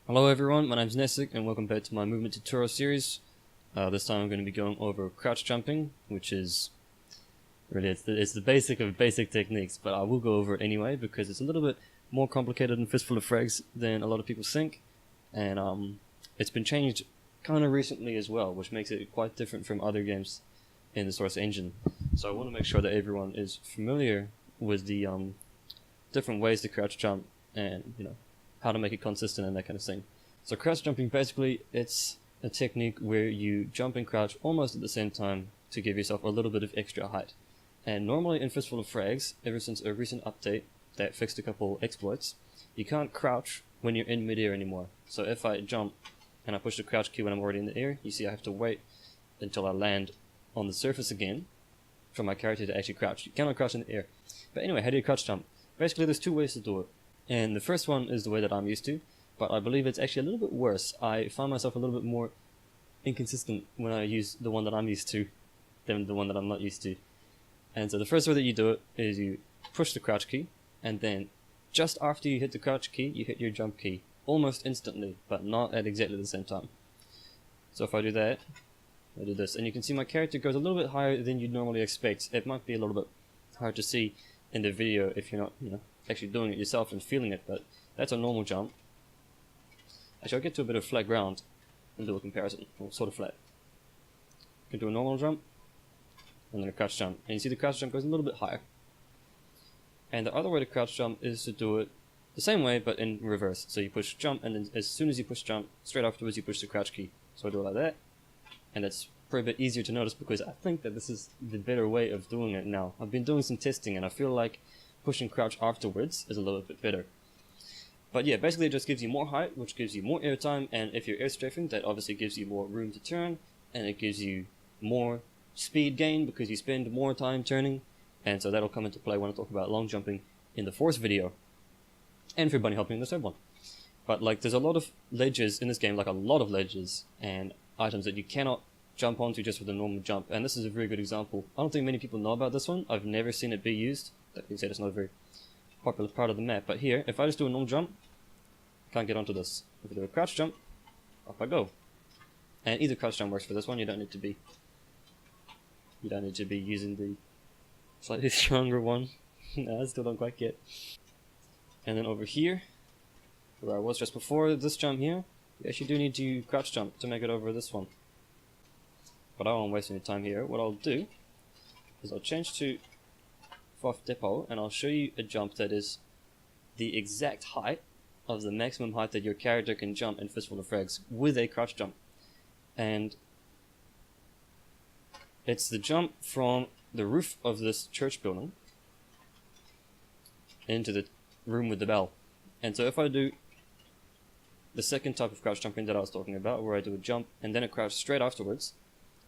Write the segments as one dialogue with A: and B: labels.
A: Hello everyone, my name's Nessic and welcome back to my movement tutorial series. This time I'm going to be going over crouch jumping, which is really it's the basic of basic techniques, but I will go over it anyway because it's a little bit more complicated and fistful of frags than a lot of people think, and it's been changed kind of recently as well, which makes it quite different from other games in the Source engine. So I want to make sure that everyone is familiar with the different ways to crouch jump and how to make it consistent and that kind of thing. So crouch jumping, basically it's a technique where you jump and crouch almost at the same time to give yourself a little bit of extra height. And normally in Fistful of Frags, ever since a recent update that fixed a couple exploits, you can't crouch when you're in midair anymore. So if I jump and I push the crouch key when I'm already in the air, you see I have to wait until I land on the surface again for my character to actually crouch. You cannot crouch in the air. But anyway, how do you crouch jump? Basically there's two ways to do it. And the first one is the way that I'm used to, but I believe it's actually a little bit worse. I find myself a little bit more inconsistent when I use the one that I'm used to than the one that I'm not used to. And so the first way that you do it is you push the crouch key, and then just after you hit the crouch key, you hit your jump key. Almost instantly, but not at exactly the same time. So if I do that, I do this, and you can see my character goes a little bit higher than you'd normally expect. It might be a little bit hard to see in the video if you're not, actually doing it yourself and feeling it, but that's a normal jump. Actually, I'll get to a bit of flat ground and do a comparison, or sort of flat. You can do a normal jump, and then a crouch jump, and you see the crouch jump goes a little bit higher. And the other way to crouch jump is to do it the same way, but in reverse. So you push jump, and then as soon as you push jump, straight afterwards you push the crouch key. So I do it like that, and it's probably a bit easier to notice because I think that this is the better way of doing it now. I've been doing some testing, and I feel like pushing crouch afterwards is a little bit better. But yeah, basically it just gives you more height, which gives you more air time, and if you're airstrafing, that obviously gives you more room to turn, and it gives you more speed gain because you spend more time turning, and so that'll come into play when I talk about long jumping in the fourth video, and for bunny hopping in the third one. But there's a lot of ledges in this game, a lot of ledges and items that you cannot jump onto just with a normal jump, and this is a very good example. I don't think many people know about this one. I've never seen it be used. That being said, it's not a very popular part of the map, but here, if I just do a normal jump, I can't get onto this. If I do a crouch jump, up I go. And either crouch jump works for this one. You don't need to be using the slightly stronger one. No, I still don't quite get. And then over here, where I was just before this jump here, you actually do need to crouch jump to make it over this one. But I won't waste any time here. What I'll do is I'll change to FoF depot, and I'll show you a jump that is the exact height of the maximum height that your character can jump in Fistful of Frags with a crouch jump. And it's the jump from the roof of this church building into the room with the bell. And so if I do the second type of crouch jumping that I was talking about, where I do a jump and then a crouch straight afterwards,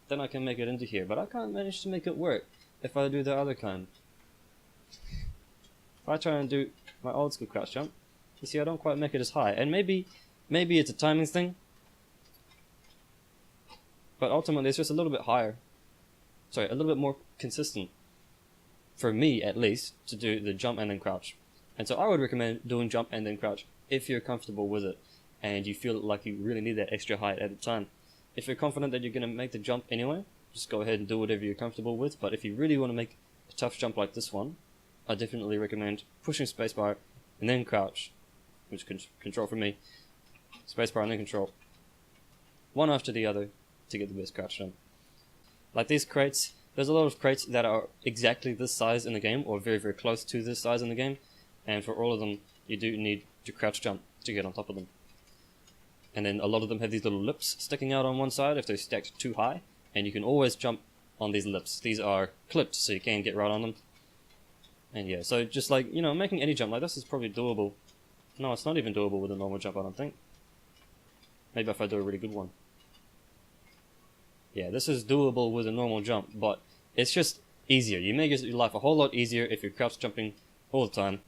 A: then I can make it into here, but I can't manage to make it work if I do the other kind. If I try and do my old school crouch jump, you see I don't quite make it as high, and maybe it's a timing thing, but ultimately it's just a little bit higher, a little bit more consistent, for me at least, to do the jump and then crouch. And so I would recommend doing jump and then crouch if you're comfortable with it, and you feel like you really need that extra height at the time. If you're confident that you're going to make the jump anyway, just go ahead and do whatever you're comfortable with. But if you really want to make a tough jump like this one, I definitely recommend pushing spacebar and then crouch, which control for me, spacebar and then control, one after the other to get the best crouch jump. Like these crates, there's a lot of crates that are exactly this size in the game, or very, very close to this size in the game, and for all of them, you do need to crouch jump to get on top of them. And then a lot of them have these little lips sticking out on one side if they're stacked too high, and you can always jump on these lips. These are clipped, so you can get right on them. And yeah, so just making any jump like this is probably doable. No, it's not even doable with a normal jump, I don't think. Maybe if I do a really good one. Yeah, this is doable with a normal jump, but it's just easier. You make your life a whole lot easier if you're crouch jumping all the time.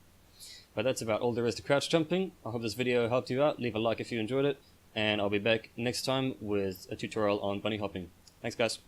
A: But that's about all there is to crouch jumping. I hope this video helped you out. Leave a like if you enjoyed it, and I'll be back next time with a tutorial on bunny hopping. Thanks guys.